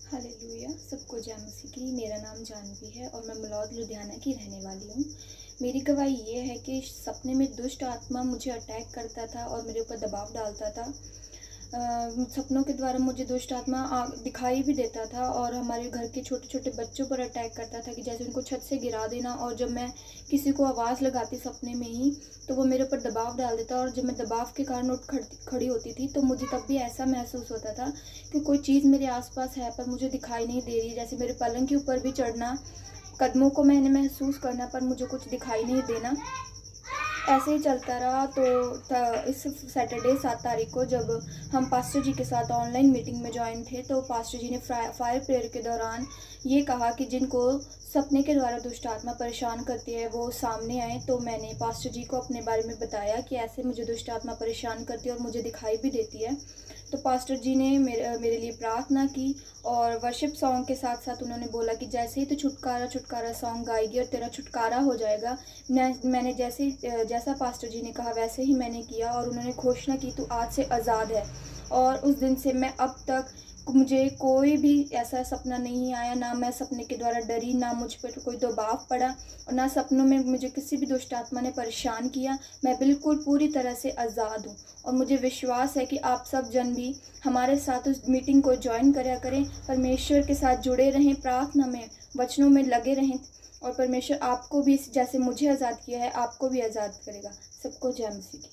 Hallelujah, सबको जय मसीह की। मेरा नाम जानवी है और मैं मलौद लुधियाना की रहने वाली हूँ। मेरी गवाही ये है कि सपने में दुष्ट आत्मा मुझे अटैक करता था और मेरे ऊपर दबाव डालता था। सपनों के द्वारा मुझे दुष्ट आत्मा दिखाई भी देता था और हमारे घर के छोटे-छोटे बच्चों पर अटैक करता था कि जैसे उनको छत से गिरा देना। और जब मैं किसी को आवाज़ लगाती सपने में ही, तो वो मेरे ऊपर दबाव डाल देता। और जब मैं दबाव के कारण उठ खड़ी होती थी, तो मुझे तब भी ऐसा महसूस होता था कि कोई चीज़ मेरे आस-पास है, पर मुझे दिखाई नहीं दे रही। जैसे मेरे पलंग के ऊपर भी चढ़ना, कदमों को मैंने महसूस करना, पर मुझे कुछ दिखाई नहीं देना। ऐसे ही चलता रहा। तो इस सैटरडे 7 तारीख को जब हम पास्टर जी के साथ ऑनलाइन मीटिंग में जॉइन थे, तो पास्टर जी ने फायर प्रेयर के दौरान ये कहा कि जिनको सपने के द्वारा दुष्ट आत्मा परेशान करती है वो सामने आए। तो मैंने पास्टर जी को अपने बारे में बताया कि ऐसे मुझे दुष्ट आत्मा परेशान करती है और मुझे दिखाई भी देती है। तो पास्टर जी ने मेरे लिए प्रार्थना की और वर्शिप सॉन्ग के साथ साथ उन्होंने बोला कि जैसे ही तू छुटकारा छुटकारा सॉन्ग गाएगी और तेरा छुटकारा हो जाएगा। मैंने जैसा पास्टर जी ने कहा वैसे ही मैंने किया और उन्होंने घोषणा की, तू आज से आज़ाद है। और उस दिन से मैं अब तक मुझे कोई भी ऐसा सपना नहीं आया, ना मैं सपने के द्वारा डरी, ना मुझ पर कोई दबाव पड़ा और ना सपनों में मुझे किसी भी दुष्ट आत्मा ने परेशान किया। मैं बिल्कुल पूरी तरह से आज़ाद हूँ और मुझे विश्वास है कि आप सब जन भी हमारे साथ उस मीटिंग को ज्वाइन करा करें, परमेश्वर के साथ जुड़े रहें, प्रार्थना में, वचनों में लगे रहें और परमेश्वर आपको भी जैसे मुझे आज़ाद किया है, आपको भी आज़ाद करेगा। सबको जय मसीह की।